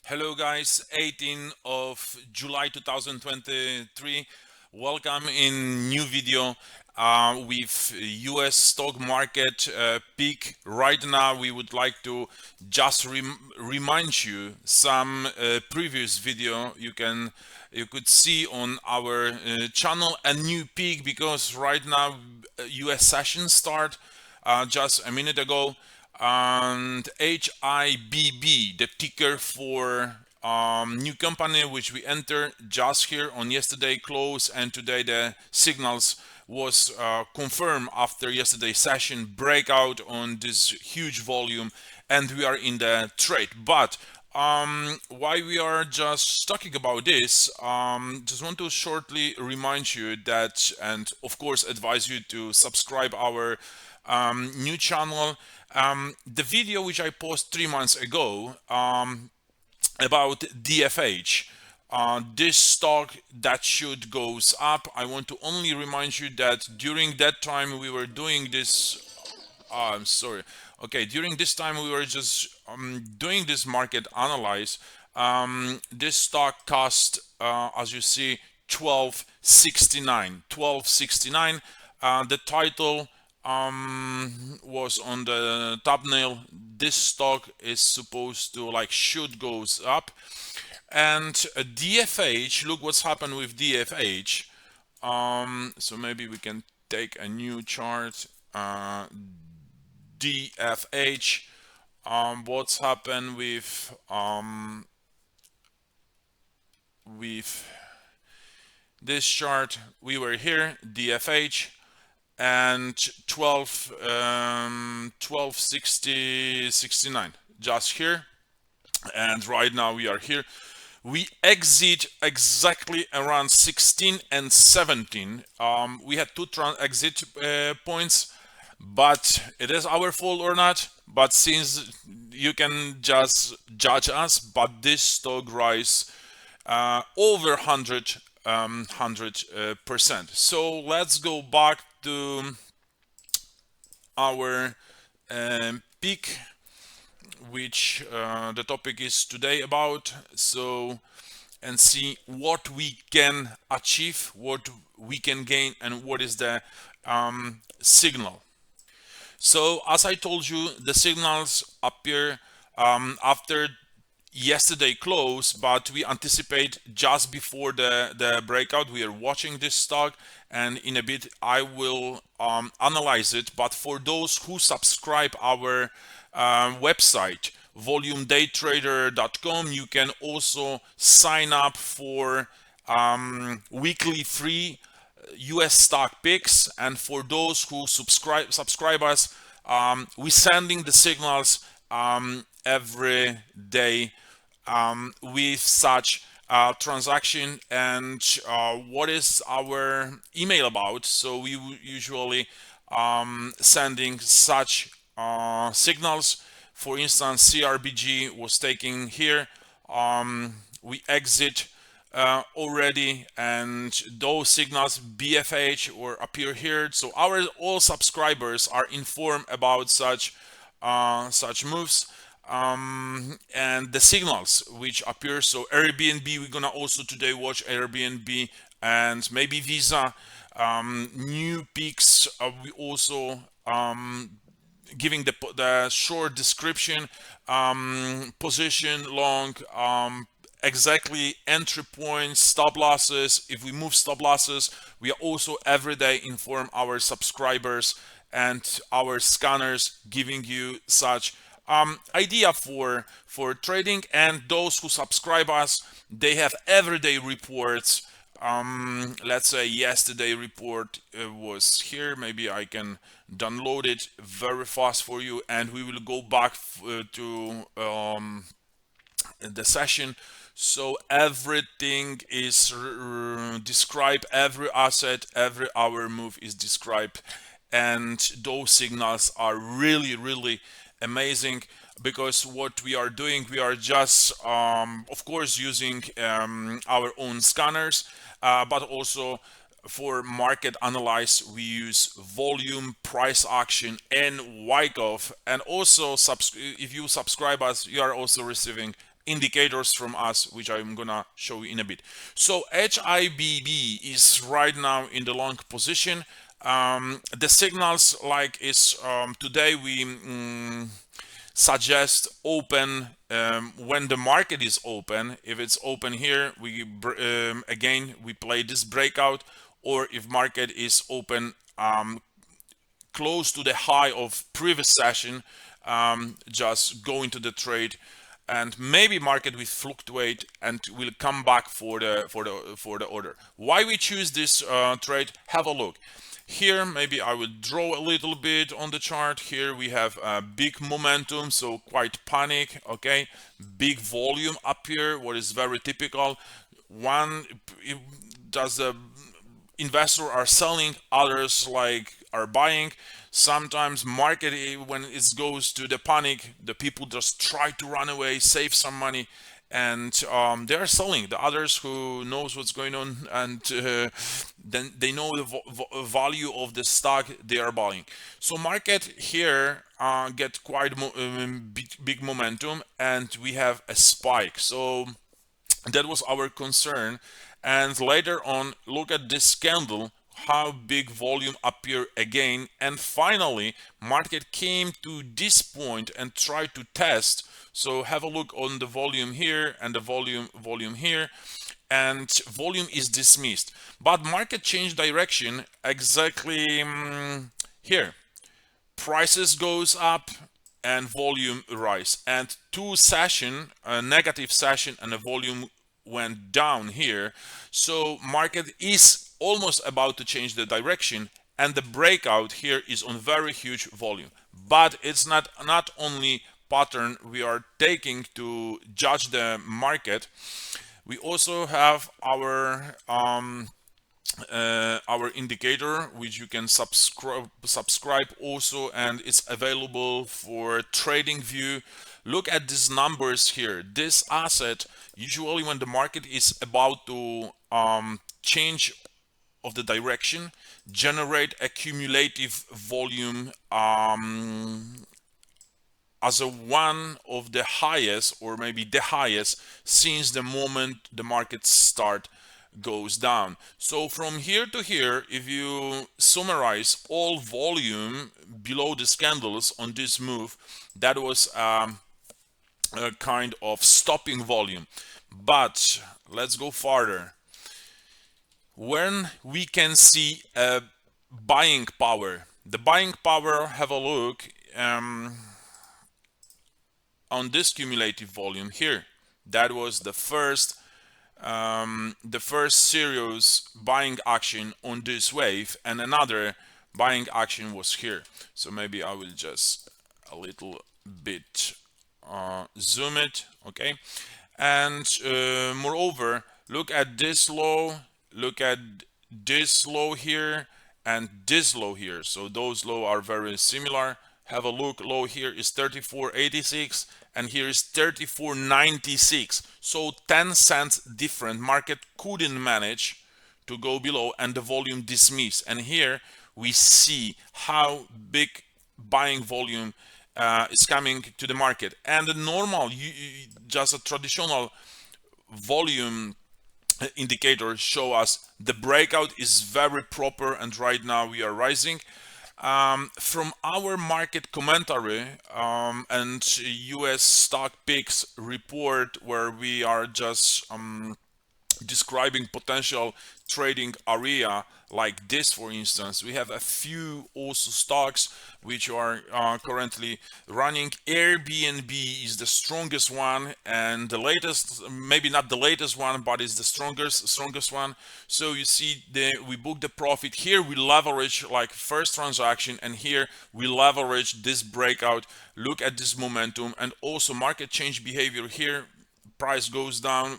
Hello guys, 18th of July 2023. Welcome in new video with US stock market peak. Right now we would like to just remind you some previous video you could see on our channel a new peak because right now US session start just a minute ago, and HIBB, the ticker for new company which we enter just here on yesterday close, and today the signals was confirmed after yesterday's session breakout on this huge volume, and we are in the trade. But why we are just talking about this, just want to shortly remind you that, and of course advise you to subscribe our new channel. The video which I posted 3 months ago about DFH, this stock that should goes up. I want to only remind you that during that time we were doing this. I'm sorry. Okay, during this time we were just doing this market analyze. This stock cost, as you see, 1269. 1269. The title was on the thumbnail. This stock is supposed to like should goes up, and DFH. Look what's happened with DFH. So maybe we can take a new chart. DFH. What's happened with this chart? We were here, DFH, and 1260 69 just here, and right now we are here. We exit exactly around 16 and 17. We had two exit points, but it is our fault or not. But since you can just judge us, but this stock rise over 100%. So let's go back to our peak, which the topic is today about. So, and see what we can achieve, what we can gain, and what is the signal. So as I told you, the signals appear after yesterday close, but we anticipate just before the breakout. We are watching this stock, and in a bit I will analyze it. But for those who subscribe our website volumedaytrader.com, you can also sign up for weekly free US stock picks. And for those who subscribe us, we sending the signals every day with such transaction. And what is our email about? So we usually sending such signals. For instance, CRBG was taking here. We exit already, and those signals BFH or appear here. So our all subscribers are informed about such moves, and the signals which appear. So Airbnb, we're gonna also today watch Airbnb, and maybe Visa new peaks. We also giving the short description, position long, exactly entry points, stop losses. If we move stop losses, we are also every day inform our subscribers and our scanners, giving you such idea for trading. And those who subscribe us, they have everyday reports. Let's say yesterday report was here. Maybe I can download it very fast for you, and we will go back to the session. So everything is described, every asset, every hour move is described, and those signals are really amazing. Because what we are doing, we are just of course using our own scanners, but also for market analyze we use volume, price action, and Wyckoff. And also if you subscribe us, you are also receiving indicators from us, which I'm gonna show you in a bit. So HIBB is right now in the long position. The signals like is today we suggest open when the market is open. If it's open here, we again we play this breakout, or if market is open close to the high of previous session, just go into the trade, and maybe market will fluctuate and will come back for the order. Why we choose this trade? Have a look. Here, maybe I will draw a little bit on the chart. Here we have a big momentum, so quite panic, okay? Big volume up here, what is very typical. One, does the investor are selling, others like are buying. Sometimes market when it goes to the panic, the people just try to run away, save some money, and they are selling. The others who knows what's going on, and then they know the value of the stock, they are buying. So market here get quite big momentum, and we have a spike. So that was our concern. And later on, look at this candle, how big volume appear again, and finally market came to this point and tried to test. So have a look on the volume here and the volume here, and volume is dismissed, but market changed direction exactly here. Prices goes up and volume rise, and two session, a negative session, and the volume went down here. So market is almost about to change the direction, and the breakout here is on very huge volume. But it's not only pattern we are taking to judge the market. We also have our indicator, which you can subscribe also, and it's available for trading view. Look at these numbers here. This asset, usually when the market is about to change of the direction, generate a cumulative volume as a one of the highest, or maybe the highest, since the moment the market start goes down. So from here to here, if you summarize all volume below the candles on this move, that was a kind of stopping volume. But let's go farther. When we can see a buying power, the buying power, have a look on this cumulative volume here. That was the first serious buying action on this wave, and another buying action was here. So maybe I will just a little bit zoom it, okay? And moreover, look at this low, look at this low here, and this low here. So those low are very similar. Have a look, low here is 34.86 and here is 34.96. So 10 cents different. Market couldn't manage to go below, and the volume dismissed. And here we see how big buying volume is coming to the market. And the normal, just a traditional volume indicator show us the breakout is very proper, and right now we are rising. From our market commentary and US stock picks report, where we are just describing potential trading area like this, for instance, we have a few also stocks which are currently running. Airbnb is the strongest one, and the latest, maybe not the latest one, but is the strongest one. So you see, we book the profit here, we leverage like first transaction, and here we leverage this breakout. Look at this momentum, and also market change behavior here. Price goes down,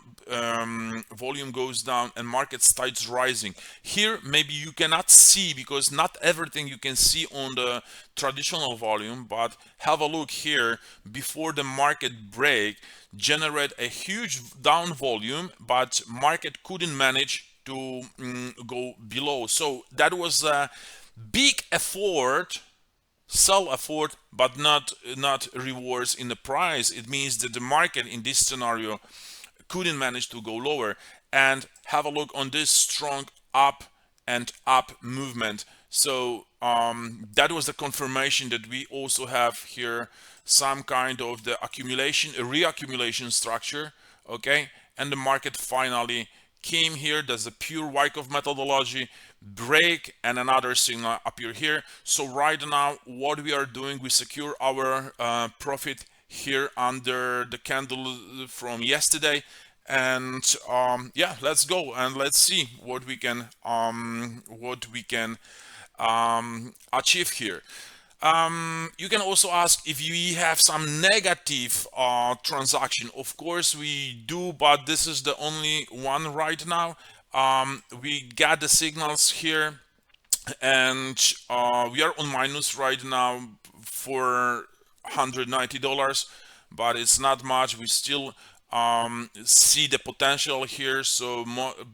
volume goes down, and market starts rising. Here maybe you cannot see, because not everything you can see on the traditional volume, but have a look here. Before the market break, generate a huge down volume, but market couldn't manage to go below. So that was a big effort sell afford but not rewards in the price. It means that the market in this scenario couldn't manage to go lower. And have a look on this strong up and up movement. So that was the confirmation that we also have here some kind of the accumulation, a reaccumulation structure, okay? And the market finally came here. That's the pure Wyckoff methodology, break, and another signal appear here. So right now, what we are doing, we secure our profit here under the candle from yesterday. And yeah, let's go and let's see what we can achieve here. You can also ask if we have some negative transaction. Of course we do, but this is the only one right now. We got the signals here, and we are on minus right now for $190, but it's not much. We still see the potential here. So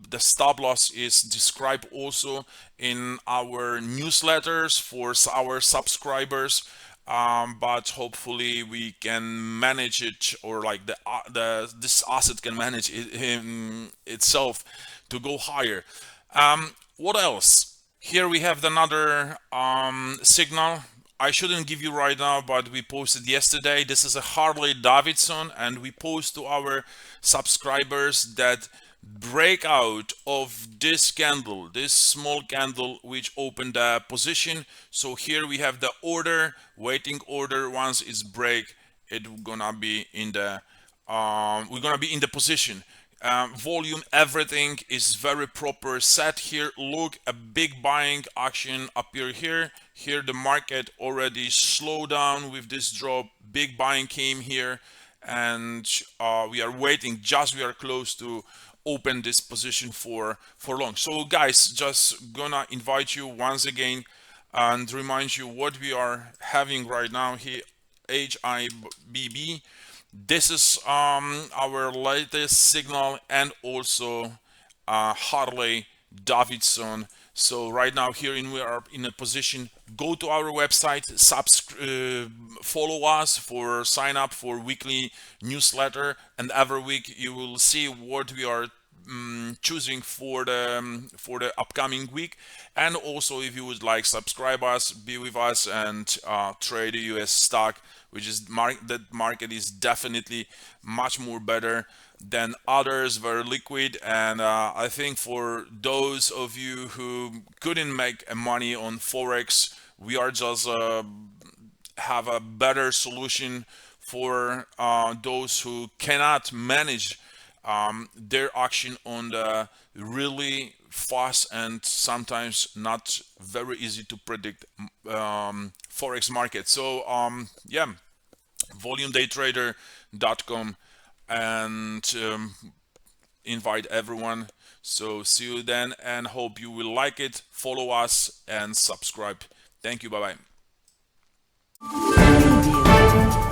the stop loss is described also in our newsletters for our subscribers. But hopefully we can manage it, or like this asset can manage itself to go higher. What else? Here we have another signal. I shouldn't give you right now, but we posted yesterday. This is a Harley Davidson, and we post to our subscribers that breakout of this candle, this small candle which opened a position. So here we have the order, waiting order. Once it's break, it's gonna be in the we're gonna be in the position. Volume, everything is very proper set here. Look, a big buying action appear here. Here the market already slowed down with this drop. Big buying came here, and we are waiting. We are close to open this position for long. So guys, just gonna invite you once again and remind you what we are having right now here. HIBB. This is our latest signal, and also Harley Davidson. So right now here we are in a position. Go to our website, follow us for sign up for weekly newsletter, and every week you will see what we are choosing for the upcoming week. And also, if you would like, subscribe us, be with us, and trade the US stock, which is that market is definitely much more better than others, very liquid. And I think for those of you who couldn't make money on forex, we are just have a better solution for those who cannot manage their action on the really fast and sometimes not very easy to predict forex market. So yeah, volumedaytrader.com, and invite everyone. So see you then, and hope you will like it. Follow us and subscribe. Thank you. Bye bye.